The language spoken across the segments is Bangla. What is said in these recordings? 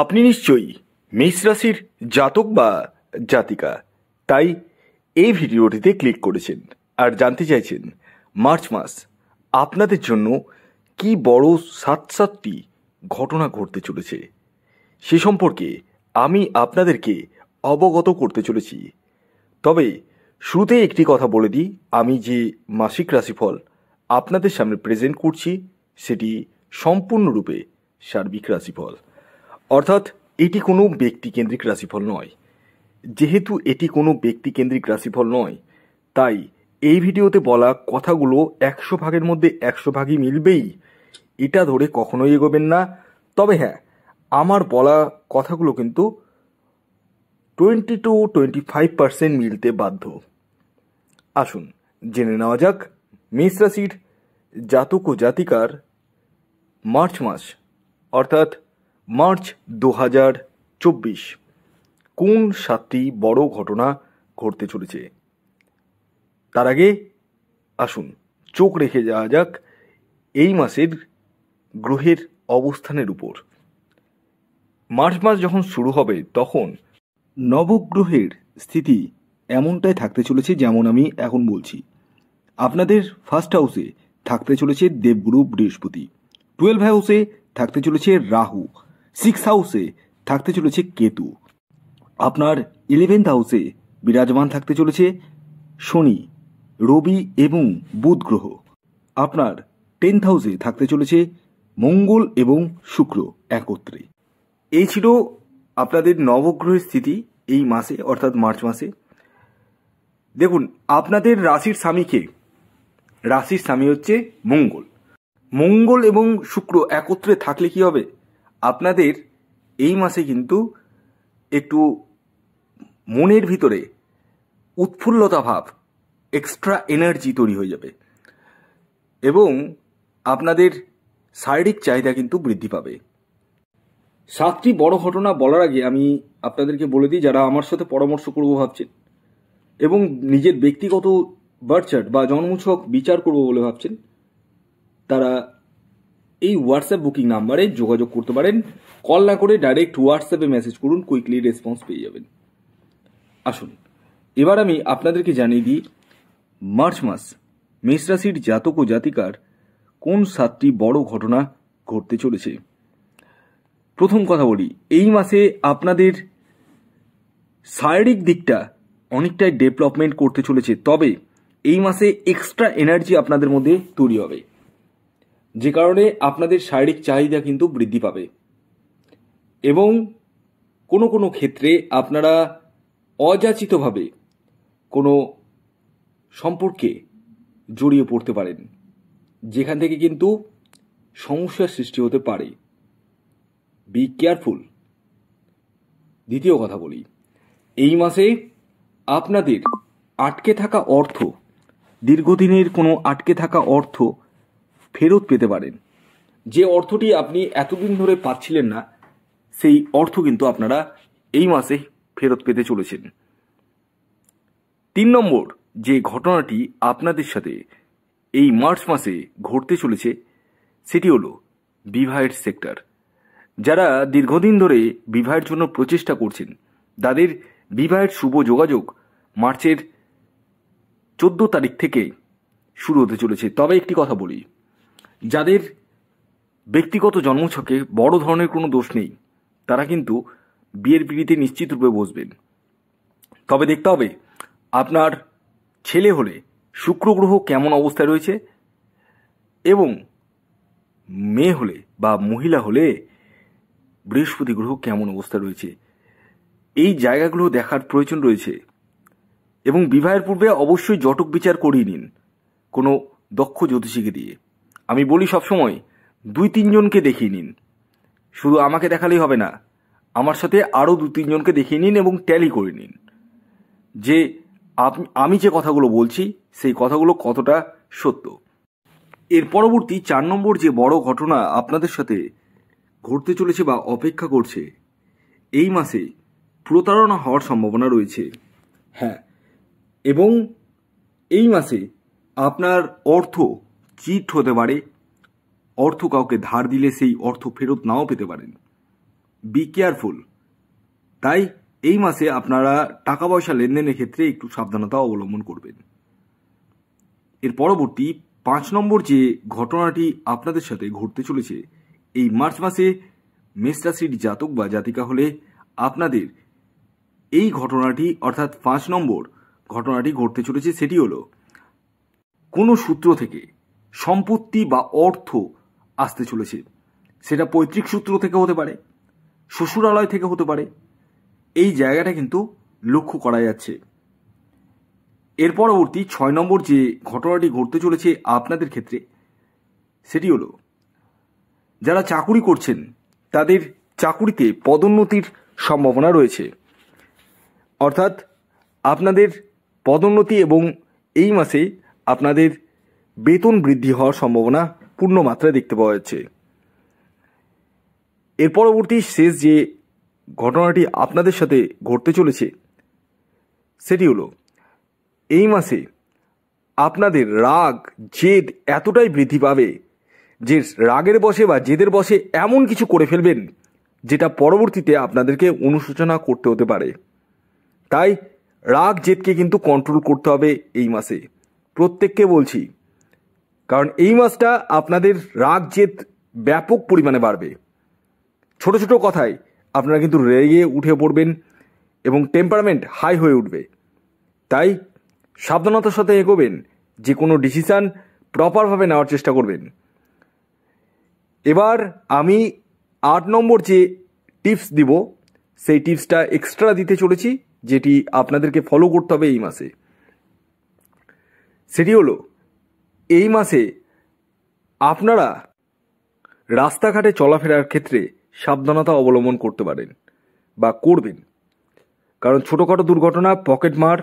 আপনি নিশ্চয়ই মেষ রাশির জাতক বা জাতিকা, তাই এই ভিডিওটিতে ক্লিক করেছেন আর জানতে চাইছেন মার্চ মাস আপনাদের জন্য কি বড় সাতটি ঘটনা ঘটতে চলেছে সে সম্পর্কে আমি আপনাদেরকে অবগত করতে চলেছি। তবে শুরুতেই একটি কথা বলে দিই, আমি যে মাসিক রাশিফল আপনাদের সামনে প্রেজেন্ট করছি সেটি সম্পূর্ণরূপে সার্বিক রাশিফল, অর্থাৎ এটি কোনো ব্যক্তিকেন্দ্রিক রাশিফল নয়। যেহেতু এটি কোনো ব্যক্তিকেন্দ্রিক রাশিফল নয়, তাই এই ভিডিওতে বলা কথাগুলো 100 ভাগের মধ্যে 100 ভাগই মিলবেই এটা ধরে কখনোই এগোবেন না। তবে হ্যাঁ, আমার বলা কথাগুলো কিন্তু 20-25% মিলতে বাধ্য। আসুন জেনে নেওয়া যাক মেষ রাশির জাতক ও জাতিকার মার্চ মাস অর্থাৎ মার্চ 2024 কোন 7টি বড় ঘটনা ঘটতে চলেছে। তার আগে আসুন চোখ রেখে যাওয়া যাক এই মাসের গ্রহের অবস্থানের উপর। মার্চ মাস যখন শুরু হবে তখন নবগ্রহের স্থিতি এমনটাই থাকতে চলেছে যেমন আমি এখন বলছি। আপনাদের ফার্স্ট হাউসে থাকতে চলেছে দেবগুরু বৃহস্পতি, 12 হাউসে থাকতে চলেছে রাহু, 6 হাউসে থাকতে চলেছে কেতু, আপনার 11th হাউসে বিরাজমান থাকতে চলেছে শনি, রবি এবং বুধ গ্রহ, আপনার 10th হাউসে থাকতে চলেছে মঙ্গল এবং শুক্র একত্রে। এই ছিল আপনাদের নবগ্রহের স্থিতি এই মাসে অর্থাৎ মার্চ মাসে। দেখুন আপনাদের রাশির স্বামীকে, রাশির স্বামী হচ্ছে মঙ্গল। মঙ্গল এবং শুক্র একত্রে থাকলে কি হবে, আপনাদের এই মাসে কিন্তু একটু মনের ভিতরে উৎফুল্লতা ভাব, এক্সট্রা এনার্জি তৈরি হয়ে যাবে এবং আপনাদের শারীরিক চাহিদা কিন্তু বৃদ্ধি পাবে। 7টি বড় ঘটনা বলার আগে আমি আপনাদেরকে বলে দিই, যারা আমার সাথে পরামর্শ করবো ভাবছেন এবং নিজের ব্যক্তিগত বার্থ চার্ট বা জন্মছক বিচার করবো বলে ভাবছেন, তারা এই হোয়াটসঅ্যাপ বুকিং নাম্বারে যোগাযোগ করতে পারেন। কল না করে ডাইরেক্ট হোয়াটসঅ্যাপে মেসেজ করুন, কুইকলি রেসপন্স পেয়ে যাবেন। আসুন এবার আমি আপনাদেরকে জানিয়ে দিই মার্চ মাস মেষ রাশির জাতক ও জাতিকার কোন 7টি বড় ঘটনা ঘটতে চলেছে। প্রথম কথা বলি, এই মাসে আপনাদের শারীরিক দিকটা অনেকটাই ডেভেলপমেন্ট করতে চলেছে, তবে এই মাসে এক্সট্রা এনার্জি আপনাদের মধ্যে তৈরি হবে, যে কারণে আপনাদের শারীরিক চাহিদা কিন্তু বৃদ্ধি পাবে এবং কোনো কোনো ক্ষেত্রে আপনারা অযাচিতভাবে কোনো সম্পর্কে জড়িয়ে পড়তে পারেন, যেখান থেকে কিন্তু সমস্যার সৃষ্টি হতে পারে। Be careful. দ্বিতীয় কথা বলি, এই মাসে আপনাদের আটকে থাকা অর্থ, দীর্ঘদিনের কোনো আটকে থাকা অর্থ ফেরত পেতে পারেন। যে অর্থটি আপনি এতদিন ধরে পাচ্ছিলেন না, সেই অর্থ কিন্তু আপনারা এই মাসে ফেরত পেতে চলেছেন। 3 নম্বর যে ঘটনাটি আপনাদের সাথে এই মার্চ মাসে ঘটতে চলেছে সেটি হলো বিবাহের সেক্টর। যারা দীর্ঘদিন ধরে বিবাহের জন্য প্রচেষ্টা করছেন, তাদের বিবাহের শুভ যোগাযোগ মার্চের 14 তারিখ থেকে শুরু হতে চলেছে। তবে একটি কথা বলি, যাদের ব্যক্তিগত জন্মছকে বড় ধরনের কোনো দোষ নেই, তারা কিন্তু বিয়ের পিঁড়িতে নিশ্চিত রূপে বসবেন। তবে দেখতে হবে আপনার ছেলে হলে শুক্র গ্রহ কেমন অবস্থায় রয়েছে এবং মেয়ে হলে বা মহিলা হলে বৃহস্পতি গ্রহ কেমন অবস্থা রয়েছে। এই জায়গাগুলো দেখার প্রয়োজন রয়েছে এবং বিবাহের পূর্বে অবশ্যই জটক বিচার করিয়ে নিন কোনো দক্ষ জ্যোতিষীকে দিয়ে। আমি বলি সবসময় 2-3 জনকে দেখিয়ে নিন, শুধু আমাকে দেখালেই হবে না, আমার সাথে আরও 2-3 জনকে দেখিয়ে নিন এবং ট্যালি করে নিন যে আমি যে কথাগুলো বলছি সেই কথাগুলো কতটা সত্য। এর পরবর্তী 4 নম্বর যে বড় ঘটনা আপনাদের সাথে ঘটতে চলেছে বা অপেক্ষা করছে, এই মাসে প্রতারণা হওয়ার সম্ভাবনা রয়েছে। হ্যাঁ, এবং এই মাসে আপনার অর্থ চিট হতে পারে, অর্থ কাউকে ধার দিলে সেই অর্থ ফেরত নাও পেতে পারেন। Be careful. তাই এই মাসে আপনারা টাকা পয়সা লেনদেনের ক্ষেত্রে একটু সাবধানতা অবলম্বন করবেন। এর পরবর্তী 5 নম্বর যে ঘটনাটি আপনাদের সাথে ঘটতে চলেছে এই মার্চ মাসে মেষ রাশির জাতক বা জাতিকা হলে আপনাদের এই ঘটনাটি অর্থাৎ 5 নম্বর ঘটনাটি ঘটতে চলেছে সেটি হলো কোনো সূত্র থেকে সম্পত্তি বা অর্থ আসতে চলেছে। সেটা পৈতৃক সূত্র থেকে হতে পারে, শ্বশুরালয় থেকে হতে পারে। এই জায়গাটা কিন্তু লক্ষ্য করা যাচ্ছে। এর পরবর্তী 6 নম্বর যে ঘটনাটি ঘটতে চলেছে আপনাদের ক্ষেত্রে সেটি হলো যারা চাকুরি করছেন তাদের চাকুরিতে পদোন্নতির সম্ভাবনা রয়েছে। অর্থাৎ আপনাদের পদোন্নতি এবং এই মাসে আপনাদের বেতন বৃদ্ধি হওয়ার সম্ভাবনা পূর্ণ মাত্রায় দেখতে পাওয়া যাচ্ছে। এর পরবর্তী শেষ যে ঘটনাটি আপনাদের সাথে ঘটতে চলেছে সেটি হলো এই মাসে আপনাদের রাগ জেদ এতটাই বৃদ্ধি পাবে যে রাগের বশে বা জেদের বশে এমন কিছু করে ফেলবেন যেটা পরবর্তীতে আপনাদেরকে অনুশোচনা করতে হতে পারে। তাই রাগ জেদকে কিন্তু কন্ট্রোল করতে হবে এই মাসে, প্রত্যেককে বলছি। কারণ এই মাসটা আপনাদের রাগ জেদ ব্যাপক পরিমাণে বাড়বে। ছোট ছোট কথায় আপনারা কিন্তু রেগে উঠে পড়বেন এবং টেম্পারমেন্ট হাই হয়ে উঠবে। তাই সাবধানতার সাথে এগোবেন, যে কোনো ডিসিশান প্রপারভাবে নেওয়ার চেষ্টা করবেন। এবার আমি 8 নম্বর যে টিপস দিব সেই টিপসটা এক্সট্রা দিতে চলেছি, যেটি আপনাদেরকে ফলো করতে হবে এই মাসে। সেটি হলো এই মাসে আপনারা রাস্তাঘাটে চলাফেরার ক্ষেত্রে সাবধানতা অবলম্বন করতে পারেন বা করবেন। কারণ ছোটোখাটো দুর্ঘটনা, পকেটমার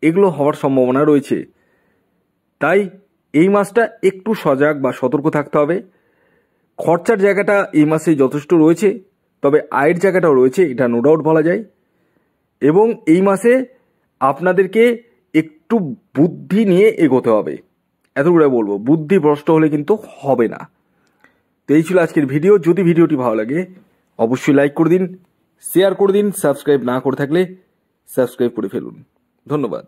এগুলো হওয়ার সম্ভাবনা রয়েছে। তাই এই মাসটা একটু সজাগ বা সতর্ক থাকতে হবে। খরচার জায়গাটা এই মাসে যথেষ্ট রয়েছে, তবে আয়ের জায়গাটাও রয়েছে, এটা নো ডাউট বলা যায়। এবং এই মাসে আপনাদেরকে একটু বুদ্ধি নিয়ে এগোতে হবে, এতগুলো বলবো। বুদ্ধি ভ্রষ্ট হলে কিন্তু হবে না। তো এই ছিল আজকের ভিডিও। যদি ভিডিওটি ভালো লাগে অবশ্যই লাইক করে দিন, শেয়ার করে দিন, সাবস্ক্রাইব না করে থাকলে সাবস্ক্রাইব করে ফেলুন। ধন্যবাদ।